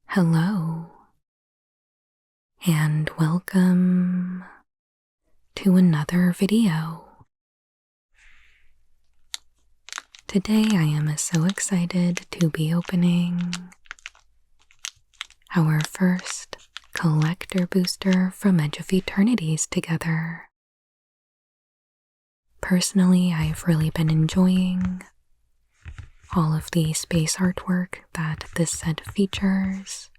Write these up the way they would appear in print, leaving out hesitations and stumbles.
Hello, and welcome to another video. Today I am so excited to be opening our first collector booster from Edge of Eternities together. Personally, I've really been enjoying all of the space artwork that this set features.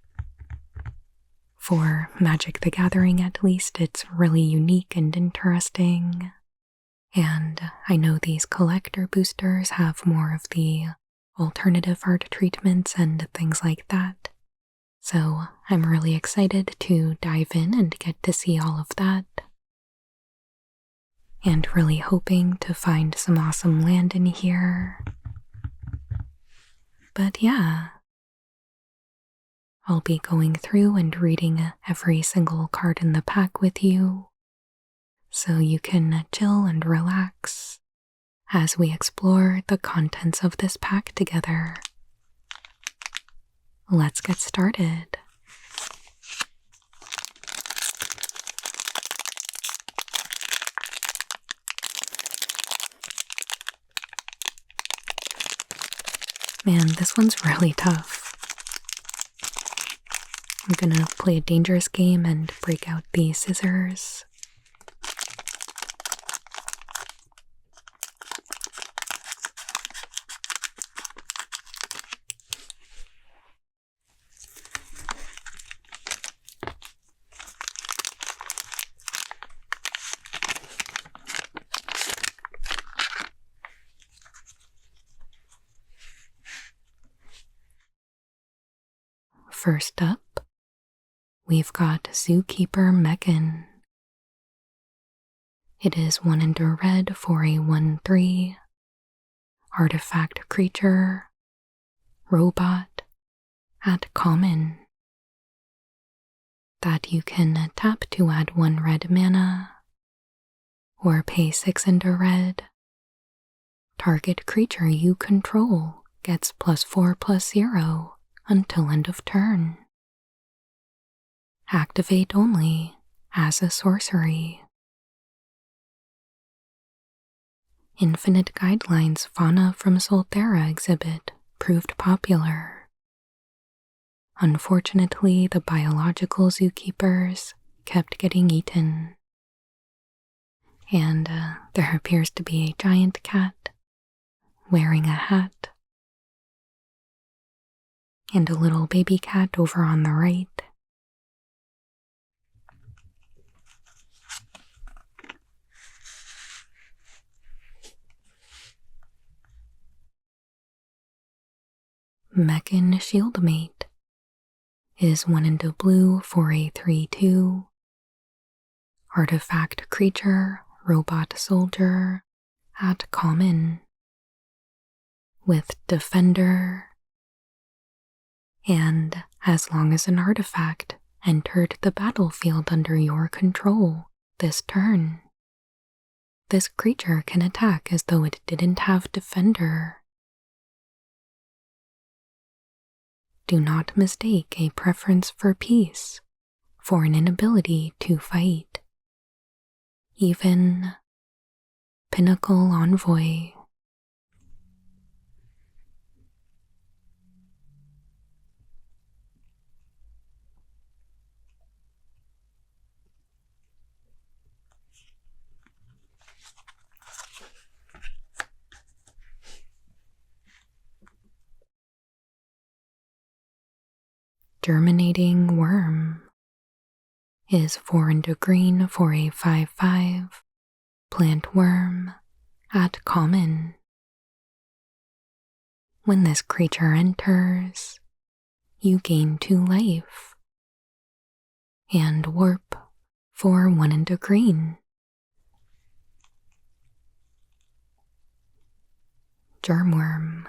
For Magic the Gathering, at least, it's really unique and interesting. And I know these collector boosters have more of the alternative art treatments and things like that. So I'm really excited to dive in and get to see all of that. And really hoping to find some awesome land in here. But yeah, I'll be going through and reading every single card in the pack with you, so you can chill and relax as we explore the contents of this pack together. Let's get started. Man, this one's really tough. I'm gonna play a dangerous game and break out the scissors. First up, we've got Zookeeper Mechan. It is 1 and a red for a 1/3 artifact creature, robot, at common, that you can tap to add 1 red mana, or pay 6 and a red. Target creature you control gets +4/+0 until end of turn. Activate only as a sorcery. Infinite Guidelines Fauna from Solterra exhibit proved popular. Unfortunately, the biological zookeepers kept getting eaten. And there appears to be a giant cat wearing a hat. And a little baby cat over on the right. Mechan Shieldmate is 1 and a blue for a 3/2 artifact creature, robot soldier, at common, with Defender. And as long as an artifact entered the battlefield under your control this turn, this creature can attack as though it didn't have Defender. Do not mistake a preference for peace for an inability to fight. Even Pinnacle Envoy. Germinating Worm is 4 and a green for a 5/5 plant worm at common. When this creature enters, you gain 2 life and warp for 1 and a green. Germworm.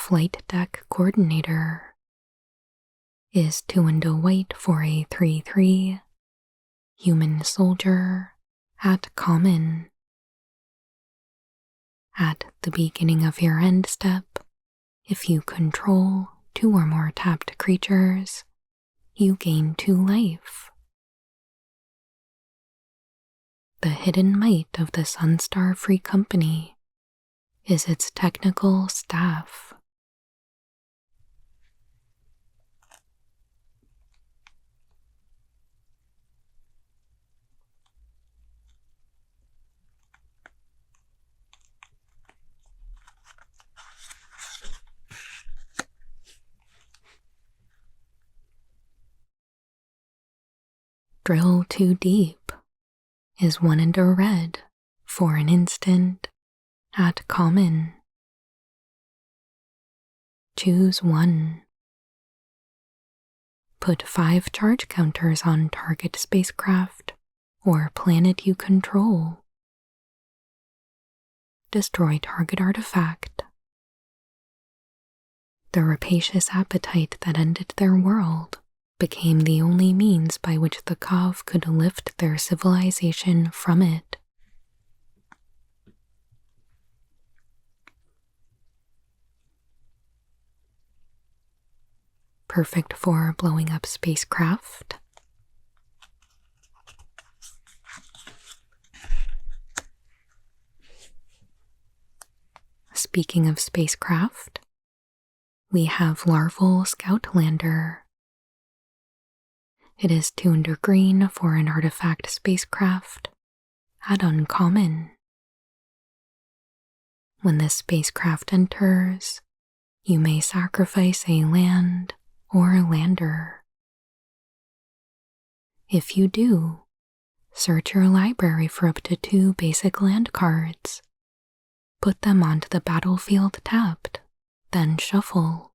Flight Deck Coordinator, is 2 and a white for a 3/3 human soldier at common. At the beginning of your end step, if you control 2 or more tapped creatures, you gain 2 life. The hidden might of the Sunstar Free Company is its technical staff. Drill Too Deep is 1 and a red for an instant at common. Choose 1. Put 5 charge counters on target spacecraft or planet you control. Destroy target artifact. The rapacious appetite that ended their world became the only means by which the Kav could lift their civilization from it. Perfect for blowing up spacecraft. Speaking of spacecraft, we have Larval Scoutlander. It is 2 and a green for an artifact spacecraft at uncommon. When this spacecraft enters, you may sacrifice a land or a lander. If you do, search your library for up to 2 basic land cards. Put them onto the battlefield tapped, then shuffle.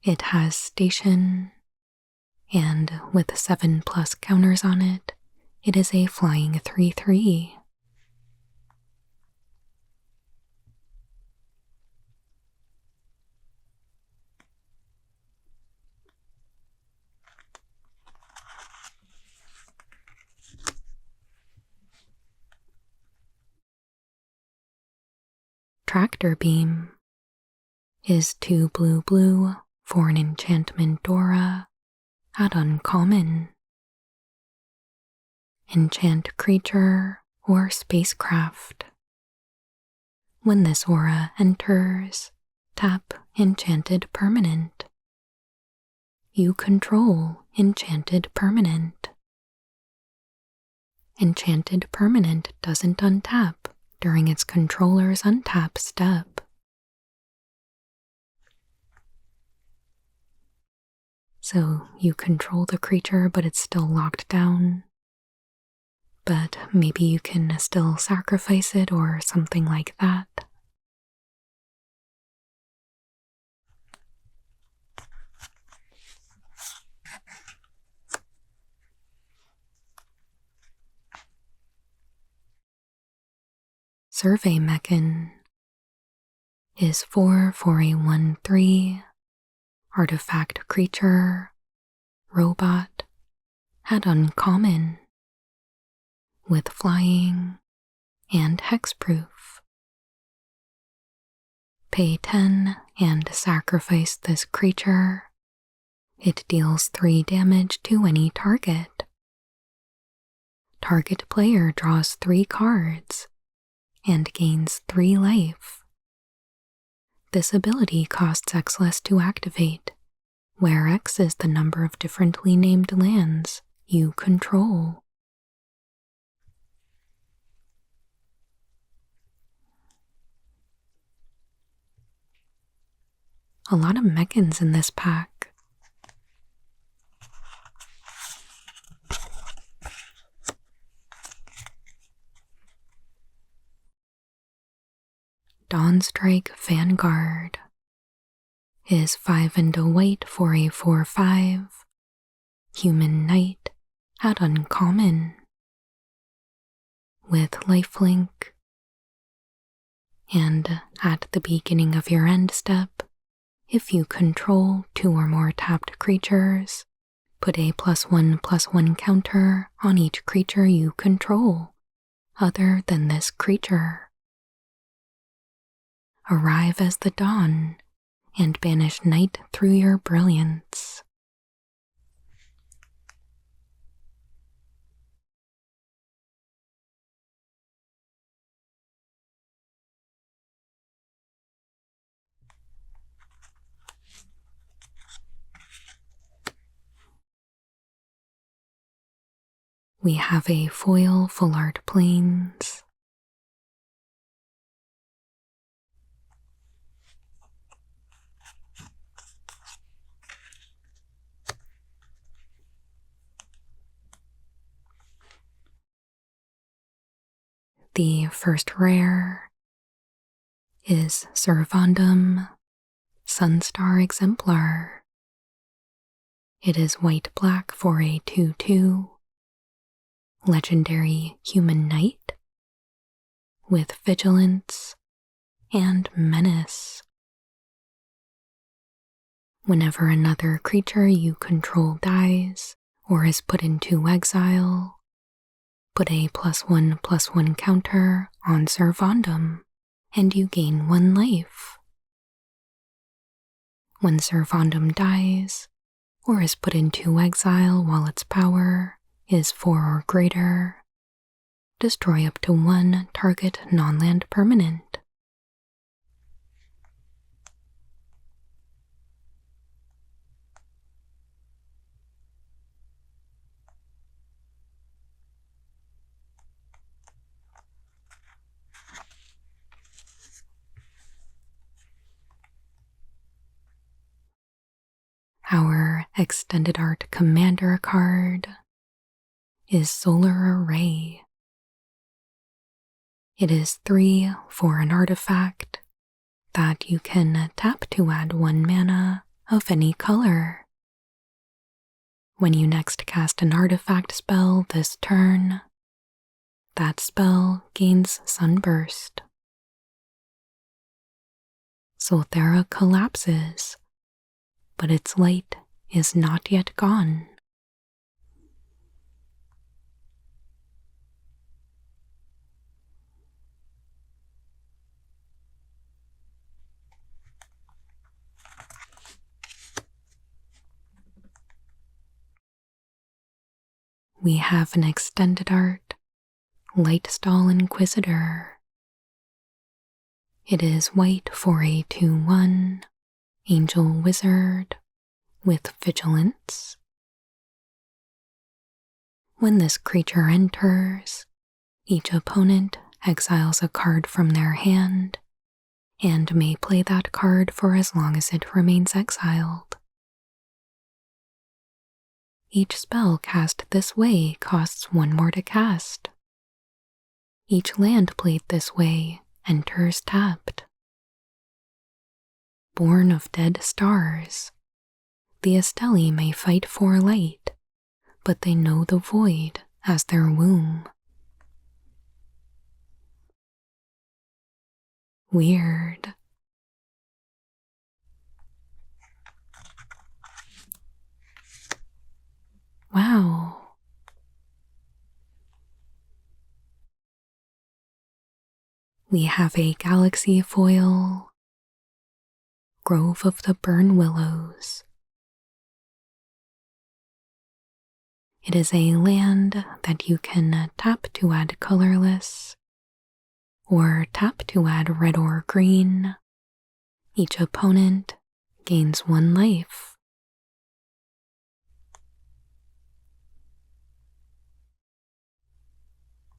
It has station, and with 7+ counters on it, it is a flying 3/3. Tractor Beam is 2 blue for an enchantment Dora at uncommon. Enchant creature or spacecraft. When this aura enters, tap Enchanted Permanent. You control Enchanted Permanent. Enchanted Permanent doesn't untap during its controller's untap step. So you control the creature, but it's still locked down. But maybe you can still sacrifice it or something like that. Survey Mechan is 4 for a 1/3 artifact creature, robot, at uncommon, with flying and hexproof. Pay 10 and sacrifice this creature. It deals 3 damage to any target. Target player draws 3 cards and gains 3 life. This ability costs X less to activate, where X is the number of differently named lands you control. A lot of Mechans in this pack. Dawnstrike Vanguard is 5 and a white for a 4/5 human knight at uncommon with lifelink And at the beginning of your end step, if you control 2 or more tapped creatures, put a +1/+1 counter on each creature you control, other than this creature. Arrive as the dawn and banish night through your brilliance. We have a foil full art plains. The first rare is Servandum, Sunstar Exemplar. It is white-black for a 2/2, legendary human knight with vigilance and menace. Whenever another creature you control dies or is put into exile, put a +1/+1 counter on Servandum and you gain 1 life. When Servandum dies or is put into exile while its power is 4 or greater, destroy up to 1 target non-land permanent. Our extended art commander card is Solar Array. It is 3 for an artifact that you can tap to add 1 mana of any color. When you next cast an artifact spell this turn, that spell gains Sunburst. Solthera collapses, but its light is not yet gone. We have an extended art, Lightstall Inquisitor. It is white for a 2/1, Angel Wizard with vigilance. When this creature enters, each opponent exiles a card from their hand and may play that card for as long as it remains exiled. Each spell cast this way costs 1 more to cast. Each land played this way enters tapped. Born of dead stars, the Esteli may fight for light, but they know the void as their womb. Weird. Wow. We have a galaxy foil, Grove of the Burn Willows. It is a land that you can tap to add colorless, or tap to add red or green. Each opponent gains 1 life.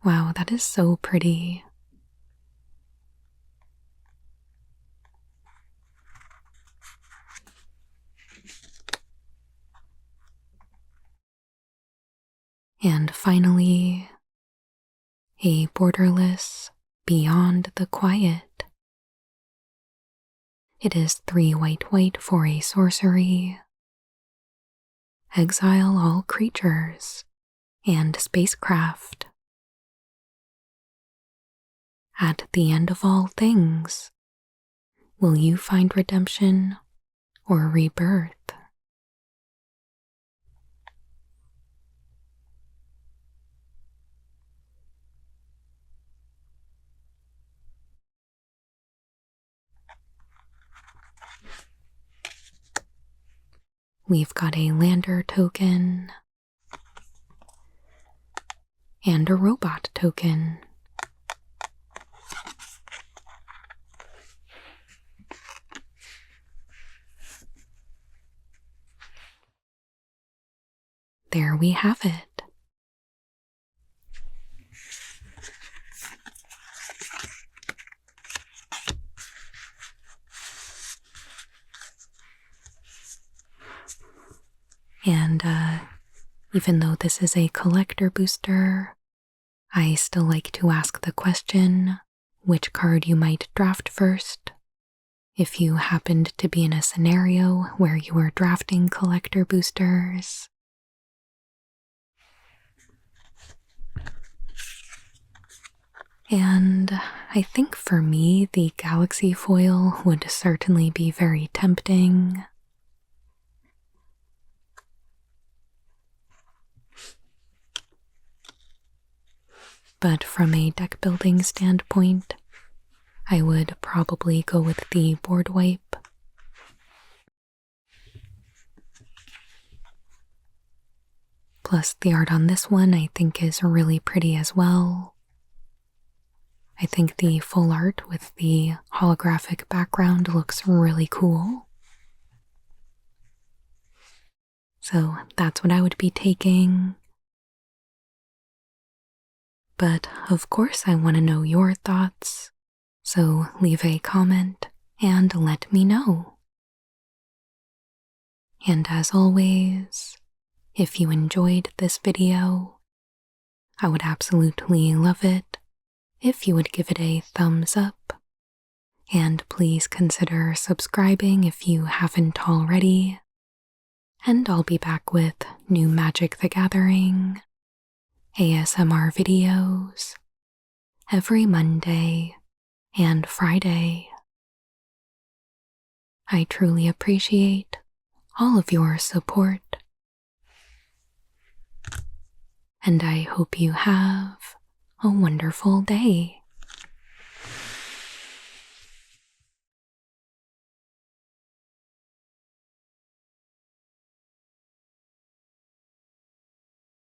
Wow, that is so pretty. And finally, a borderless Beyond the Quiet. It is 3 white for a sorcery. Exile all creatures and spacecraft. At the end of all things, will you find redemption or rebirth? We've got a lander token and a robot token. There we have it. And even though this is a collector booster, I still like to ask the question which card you might draft first. If you happened to be in a scenario where you were drafting collector boosters. And I think for me, the Galaxy foil would certainly be very tempting. But from a deck building standpoint, I would probably go with the board wipe. Plus the art on this one I think is really pretty as well. I think the full art with the holographic background looks really cool. So that's what I would be taking. But of course I want to know your thoughts, so leave a comment and let me know. And as always, if you enjoyed this video, I would absolutely love it if you would give it a thumbs up, and please consider subscribing if you haven't already, and I'll be back with new Magic the Gathering ASMR videos every Monday and Friday. I truly appreciate all of your support, and I hope you have a wonderful day.